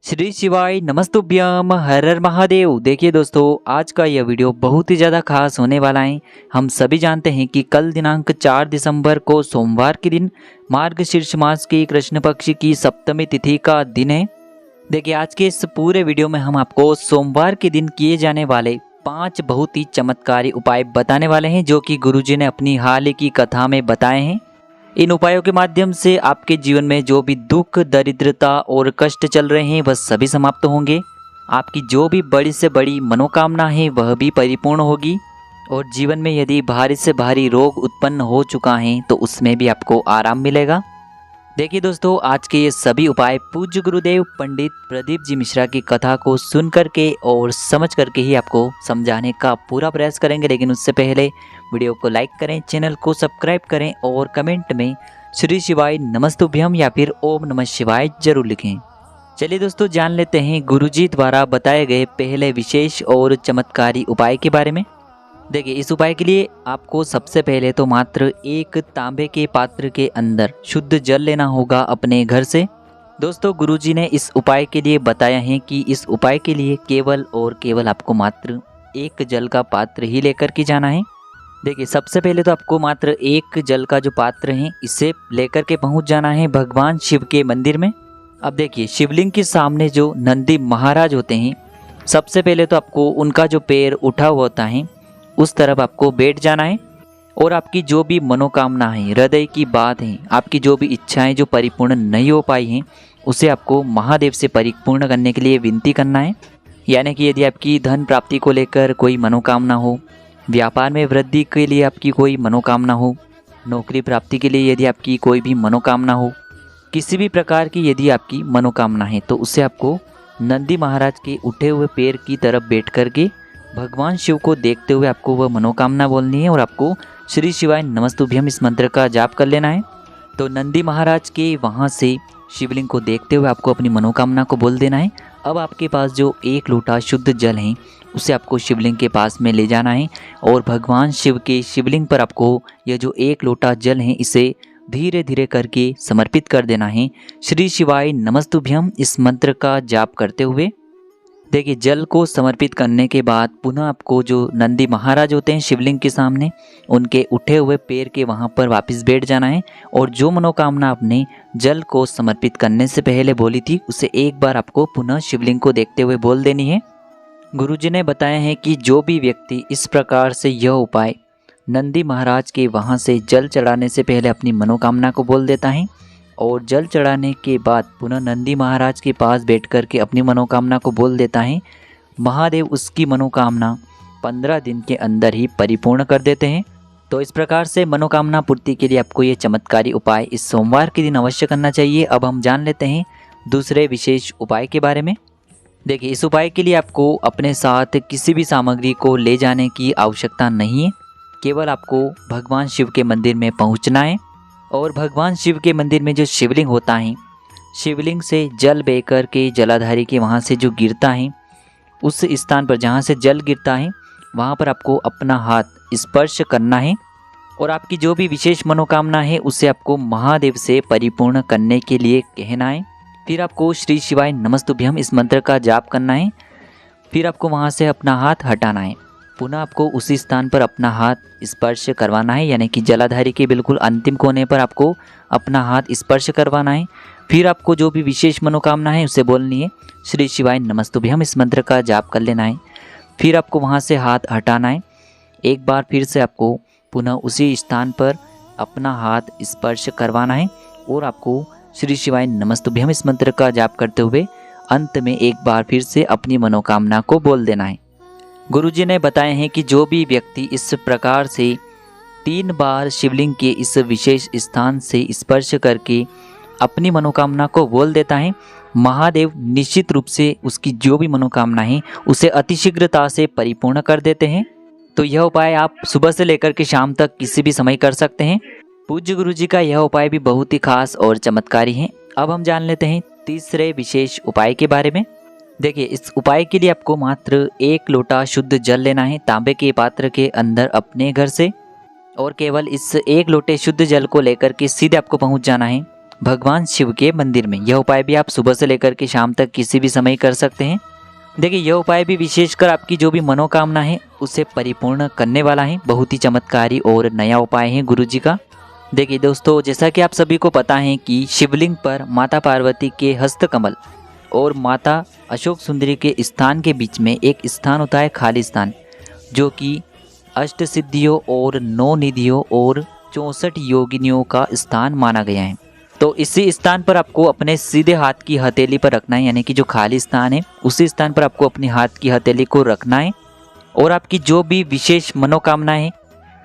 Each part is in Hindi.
श्री शिवाय नमस्तुभ्यम हर हर महादेव। देखिए दोस्तों, आज का यह वीडियो बहुत ही ज़्यादा खास होने वाला है। हम सभी जानते हैं कि कल दिनांक 4 दिसंबर को सोमवार के दिन मार्गशीर्ष मास की कृष्ण पक्ष की सप्तमी तिथि का दिन है। देखिए, आज के इस पूरे वीडियो में हम आपको सोमवार के दिन किए जाने वाले 5 बहुत ही चमत्कारी उपाय बताने वाले हैं, जो कि गुरुजी ने अपनी हाल ही की कथा में बताए हैं। इन उपायों के माध्यम से आपके जीवन में जो भी दुख, दरिद्रता और कष्ट चल रहे हैं वह सभी समाप्त होंगे। आपकी जो भी बड़ी से बड़ी मनोकामना है वह भी परिपूर्ण होगी। और जीवन में यदि भारी से भारी रोग उत्पन्न हो चुका है तो उसमें भी आपको आराम मिलेगा। देखिए दोस्तों, आज के ये सभी उपाय पूज्य गुरुदेव पंडित प्रदीप जी मिश्रा की कथा को सुन करके और समझ करके ही आपको समझाने का पूरा प्रयास करेंगे। लेकिन उससे पहले वीडियो को लाइक करें, चैनल को सब्सक्राइब करें और कमेंट में श्री शिवाय नमस्तुभ्यम या फिर ओम नमः शिवाय जरूर लिखें। चलिए दोस्तों, जान लेते हैं गुरुजी द्वारा बताए गए पहले विशेष और चमत्कारी उपाय के बारे में। देखिए, इस उपाय के लिए आपको सबसे पहले तो मात्र एक तांबे के पात्र के अंदर शुद्ध जल लेना होगा अपने घर से। दोस्तों, गुरुजी ने इस उपाय के लिए बताया है कि इस उपाय के लिए केवल और केवल आपको मात्र एक जल का पात्र ही लेकर के जाना है। देखिए, सबसे पहले तो आपको मात्र एक जल का जो पात्र है इसे लेकर के पहुंच जाना है भगवान शिव के मंदिर में। अब देखिए, शिवलिंग के सामने जो नंदी महाराज होते हैं, सबसे पहले तो आपको उनका जो पैर उठा हुआ होता है उस तरफ आपको बैठ जाना है और आपकी जो भी मनोकामना है, हृदय की बात है, आपकी जो भी इच्छाएं जो परिपूर्ण नहीं हो पाई हैं उसे आपको महादेव से परिपूर्ण करने के लिए विनती करना है। यानी कि यदि आपकी धन प्राप्ति को लेकर कोई मनोकामना हो, व्यापार में वृद्धि के लिए आपकी कोई मनोकामना हो, नौकरी प्राप्ति के लिए यदि आपकी कोई भी मनोकामना हो, किसी भी प्रकार की यदि आपकी मनोकामना है तो उसे आपको नंदी महाराज के उठे हुए पैर की तरफ बैठ करके भगवान शिव को देखते हुए आपको वह मनोकामना बोलनी है और आपको श्री शिवाय नमस्तुभ्यम इस मंत्र का जाप कर लेना है। तो नंदी महाराज के वहाँ से शिवलिंग को देखते हुए आपको अपनी मनोकामना को बोल देना है। अब आपके पास जो एक लोटा शुद्ध जल है उसे आपको शिवलिंग के पास में ले जाना है और भगवान शिव के शिवलिंग पर आपको यह जो एक लोटा जल है इसे धीरे धीरे करके समर्पित कर देना है श्री शिवाय नमस्तुभ्यम इस मंत्र का जाप करते हुए। देखिए, जल को समर्पित करने के बाद पुनः आपको जो नंदी महाराज होते हैं शिवलिंग के सामने, उनके उठे हुए पैर के वहाँ पर वापस बैठ जाना है और जो मनोकामना आपने जल को समर्पित करने से पहले बोली थी उसे एक बार आपको पुनः शिवलिंग को देखते हुए बोल देनी है। गुरुजी ने बताया है कि जो भी व्यक्ति इस प्रकार से यह उपाय नंदी महाराज के वहाँ से जल चढ़ाने से पहले अपनी मनोकामना को बोल देता है और जल चढ़ाने के बाद पुनः नंदी महाराज के पास बैठ कर के अपनी मनोकामना को बोल देता है, महादेव उसकी मनोकामना 15 दिन के अंदर ही परिपूर्ण कर देते हैं। तो इस प्रकार से मनोकामना पूर्ति के लिए आपको ये चमत्कारी उपाय इस सोमवार के दिन अवश्य करना चाहिए। अब हम जान लेते हैं दूसरे विशेष उपाय के बारे में। देखिए, इस उपाय के लिए आपको अपने साथ किसी भी सामग्री को ले जाने की आवश्यकता नहीं है। केवल आपको भगवान शिव के मंदिर में पहुँचना है और भगवान शिव के मंदिर में जो शिवलिंग होता है, शिवलिंग से जल बह कर के जलाधारी के वहाँ से जो गिरता है, उस स्थान पर जहाँ से जल गिरता है वहाँ पर आपको अपना हाथ स्पर्श करना है और आपकी जो भी विशेष मनोकामना है उसे आपको महादेव से परिपूर्ण करने के लिए कहना है। फिर आपको श्री शिवाय नमस्तुभ्यम इस मंत्र का जाप करना है। फिर आपको वहाँ से अपना हाथ हटाना है, पुनः आपको उसी स्थान पर अपना हाथ स्पर्श करवाना है, यानी कि जलाधारी के बिल्कुल अंतिम कोने पर आपको अपना हाथ स्पर्श करवाना है। फिर आपको जो भी विशेष मनोकामना है उसे बोलनी है, श्री शिवाय नमस्तुभ्यम इस मंत्र का जाप कर लेना है। फिर आपको वहाँ से हाथ हटाना है। एक बार फिर से आपको पुनः उसी स्थान पर अपना हाथ स्पर्श करवाना है और आपको श्री शिवाय नमस्तुभ्यम इस मंत्र का जाप करते हुए अंत में एक बार फिर से अपनी मनोकामना को बोल देना है। गुरुजी ने बताए हैं कि जो भी व्यक्ति इस प्रकार से 3 बार शिवलिंग के इस विशेष स्थान से स्पर्श करके अपनी मनोकामना को बोल देता है, महादेव निश्चित रूप से उसकी जो भी मनोकामना है उसे अतिशीघ्रता से परिपूर्ण कर देते हैं। तो यह उपाय आप सुबह से लेकर के शाम तक किसी भी समय कर सकते हैं। पूज्य गुरुजी का यह उपाय भी बहुत ही खास और चमत्कारी है। अब हम जान लेते हैं तीसरे विशेष उपाय के बारे में। देखिए, इस उपाय के लिए आपको मात्र एक लोटा शुद्ध जल लेना है तांबे के पात्र के अंदर अपने घर से और केवल इस एक लोटे शुद्ध जल को लेकर के सीधे आपको पहुंच जाना है भगवान शिव के मंदिर में। यह उपाय भी आप सुबह से लेकर के शाम तक किसी भी समय कर सकते हैं। देखिए यह उपाय भी विशेषकर आपकी जो भी मनोकामना है उसे परिपूर्ण करने वाला है। बहुत ही चमत्कारी और नया उपाय है गुरुजी का। देखिए दोस्तों, जैसा कि आप सभी को पता है कि शिवलिंग पर माता पार्वती के हस्तकमल और माता अशोक सुंदरी के स्थान के बीच में एक स्थान होता है, खाली स्थान, जो कि अष्ट सिद्धियों और 9 निधियों और 64 योगिनियों का स्थान माना गया है। तो इसी स्थान पर आपको अपने सीधे हाथ की हथेली पर रखना है, यानी कि जो खाली स्थान है उसी स्थान पर आपको अपने हाथ की हथेली को रखना है। और आपकी जो भी विशेष मनोकामना है,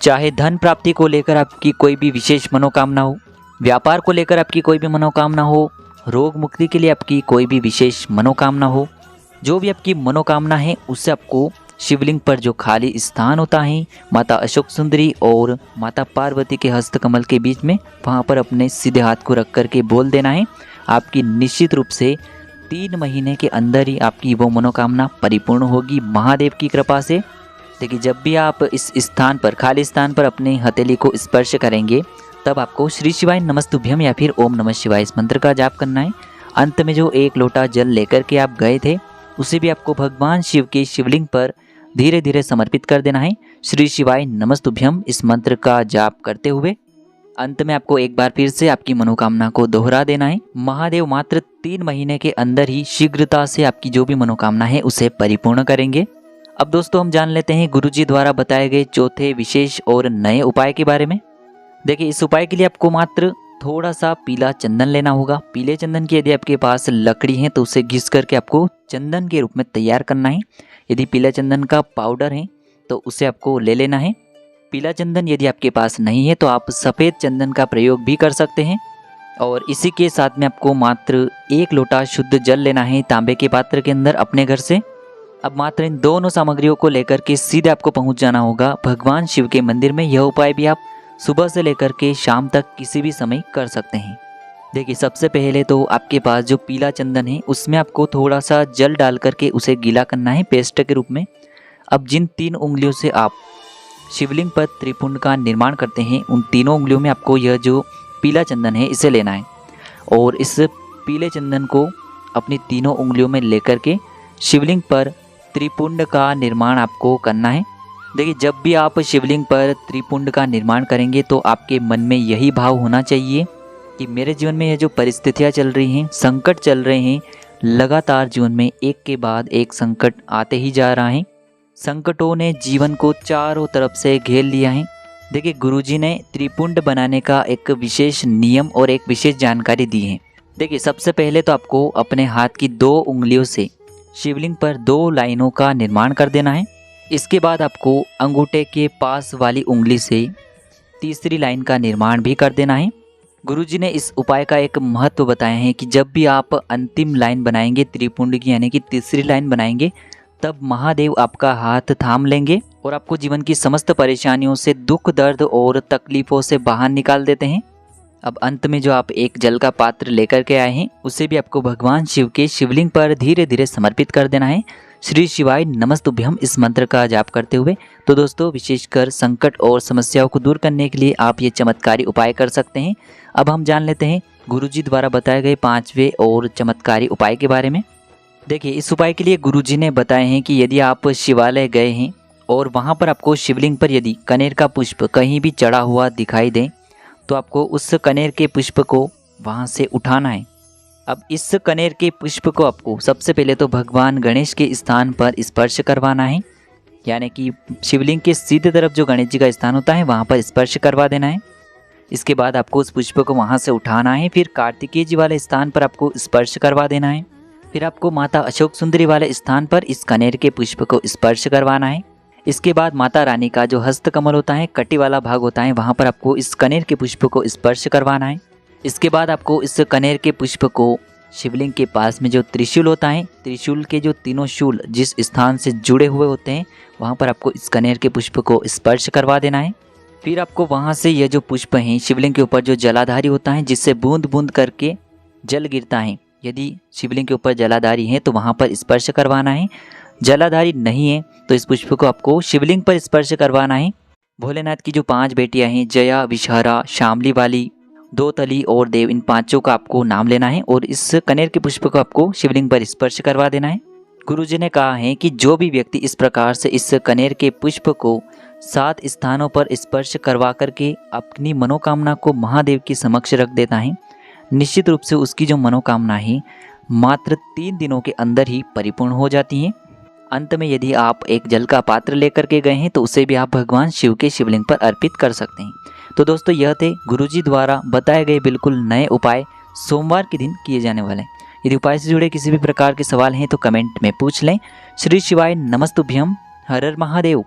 चाहे धन प्राप्ति को लेकर आपकी कोई भी विशेष मनोकामना हो, व्यापार को लेकर आपकी कोई भी मनोकामना हो, रोग मुक्ति के लिए आपकी कोई भी विशेष मनोकामना हो, जो भी आपकी मनोकामना है उससे आपको शिवलिंग पर जो खाली स्थान होता है माता अशोक सुंदरी और माता पार्वती के हस्तकमल के बीच में, वहाँ पर अपने सीधे हाथ को रख करके बोल देना है। आपकी निश्चित रूप से 3 महीने के अंदर ही आपकी वो मनोकामना परिपूर्ण होगी महादेव की कृपा से। देखिए जब भी आप इस स्थान पर, खाली स्थान पर अपने हथेली को स्पर्श करेंगे तब आपको श्री शिवाय नमस्तुभ्यम या फिर ओम नमः शिवाय इस मंत्र का जाप करना है। अंत में जो 1 लोटा जल लेकर के आप गए थे उसे भी आपको भगवान शिव के शिवलिंग पर धीरे धीरे समर्पित कर देना है। श्री शिवाय नमस्तुभ्यम इस मंत्र का जाप करते हुए अंत में आपको एक बार फिर से आपकी मनोकामना को दोहरा देना है। महादेव मात्र 3 महीने के अंदर ही शीघ्रता से आपकी जो भी मनोकामना है उसे परिपूर्ण करेंगे। अब दोस्तों हम जान लेते हैं गुरुजी द्वारा बताए गए चौथे विशेष और नए उपाय के बारे में। देखिए इस उपाय के लिए आपको मात्र थोड़ा सा पीला चंदन लेना होगा। पीले चंदन की यदि आपके पास लकड़ी है तो उसे घिस करके आपको चंदन के रूप में तैयार करना है। यदि पीला चंदन का पाउडर है तो उसे आपको ले लेना है। पीला चंदन यदि आपके पास नहीं है तो आप सफ़ेद चंदन का प्रयोग भी कर सकते हैं। और इसी के साथ में आपको मात्र 1 लोटा शुद्ध जल लेना है तांबे के पात्र के अंदर अपने घर से। अब मात्र इन दोनों सामग्रियों को लेकर के सीधे आपको पहुंच जाना होगा भगवान शिव के मंदिर में। यह उपाय भी आप सुबह से लेकर के शाम तक किसी भी समय कर सकते हैं। देखिए सबसे पहले तो आपके पास जो पीला चंदन है उसमें आपको थोड़ा सा जल डाल करके उसे गीला करना है पेस्ट के रूप में। अब जिन 3 उंगलियों से आप शिवलिंग पर त्रिपुंड का निर्माण करते हैं उन तीनों उंगलियों में आपको यह जो पीला चंदन है इसे लेना है और इस पीले चंदन को अपनी तीनों उंगलियों में लेकर के शिवलिंग पर त्रिपुंड का निर्माण आपको करना है। देखिए जब भी आप शिवलिंग पर त्रिपुंड का निर्माण करेंगे तो आपके मन में यही भाव होना चाहिए कि मेरे जीवन में ये जो परिस्थितियाँ चल रही हैं, संकट चल रहे हैं, लगातार जीवन में एक के बाद एक संकट आते ही जा रहा है। संकटों ने जीवन को चारों तरफ से घेर लिया है। देखिए गुरुजी ने त्रिपुंड बनाने का एक विशेष नियम और एक विशेष जानकारी दी है। देखिए सबसे पहले तो आपको अपने हाथ की 2 उंगलियों से शिवलिंग पर 2 लाइनों का निर्माण कर देना है। इसके बाद आपको अंगूठे के पास वाली उंगली से तीसरी लाइन का निर्माण भी कर देना है। गुरुजी ने इस उपाय का एक महत्व बताया है कि जब भी आप अंतिम लाइन बनाएंगे त्रिपुंड की, यानी कि तीसरी लाइन बनाएंगे, तब महादेव आपका हाथ थाम लेंगे और आपको जीवन की समस्त परेशानियों से, दुख दर्द और तकलीफ़ों से बाहर निकाल देते हैं। अब अंत में जो आप एक जल का पात्र लेकर के आए हैं उसे भी आपको भगवान शिव के शिवलिंग पर धीरे धीरे समर्पित कर देना है। श्री शिवाय नमस्तुभ्यम इस मंत्र का जाप करते हुए। तो दोस्तों विशेषकर संकट और समस्याओं को दूर करने के लिए आप ये चमत्कारी उपाय कर सकते हैं। अब हम जान लेते हैं गुरुजी द्वारा बताए गए 5वें और चमत्कारी उपाय के बारे में। देखिए इस उपाय के लिए गुरुजी ने बताए हैं कि यदि आप शिवालय गए हैं और वहाँ पर आपको शिवलिंग पर यदि कनेर का पुष्प कहीं भी चढ़ा हुआ दिखाई दे तो आपको उस कनेर के पुष्प को वहाँ से उठाना है। अब इस कनेर के पुष्प को आपको सबसे पहले तो भगवान गणेश के स्थान पर स्पर्श करवाना है, यानी कि शिवलिंग के सीधे तरफ जो गणेश जी का स्थान होता है वहाँ पर स्पर्श करवा देना है। इसके बाद आपको उस पुष्प को वहाँ से उठाना है। फिर कार्तिकेय जी वाले स्थान पर आपको स्पर्श करवा देना है। फिर आपको माता अशोक सुंदरी वाले स्थान पर इस कनेर के पुष्प को स्पर्श करवाना है। इसके बाद माता रानी का जो हस्त कमल होता है, कटी वाला भाग होता है, वहाँ पर आपको इस कनेर के पुष्प को स्पर्श करवाना है। इसके बाद आपको इस कनेर के पुष्प को शिवलिंग के पास में जो त्रिशूल होता है, त्रिशूल के जो तीनों शूल जिस स्थान से जुड़े हुए होते हैं वहाँ पर आपको इस कनेर के पुष्प को स्पर्श करवा देना है। फिर आपको वहाँ से यह जो पुष्प हैं शिवलिंग के ऊपर जो जलाधारी होता है जिससे बूंद बूंद करके जल गिरता है, यदि शिवलिंग के ऊपर जलाधारी है तो वहाँ पर स्पर्श करवाना है। जलाधारी नहीं है तो इस पुष्प को आपको शिवलिंग पर स्पर्श करवाना है। भोलेनाथ की जो 5 बेटियां हैं, जया, विषहरा, शामली वाली दो तली और देव, इन पांचों का आपको नाम लेना है और इस कनेर के पुष्प को आपको शिवलिंग पर स्पर्श करवा देना है। गुरुजी ने कहा है कि जो भी व्यक्ति इस प्रकार से इस कनेर के पुष्प को 7 स्थानों पर स्पर्श करवा करके अपनी मनोकामना को महादेव के समक्ष रख देता है, निश्चित रूप से उसकी जो मनोकामना है मात्र 3 दिनों के अंदर ही परिपूर्ण हो जाती है। अंत में यदि आप एक जल का पात्र लेकर के गए हैं तो उसे भी आप भगवान शिव के शिवलिंग पर अर्पित कर सकते हैं। तो दोस्तों, यह थे गुरुजी द्वारा बताए गए बिल्कुल नए उपाय सोमवार के दिन किए जाने वाले। यदि उपाय से जुड़े किसी भी प्रकार के सवाल हैं तो कमेंट में पूछ लें। श्री शिवाय नमस्तुभ्यम। हर हर महादेव।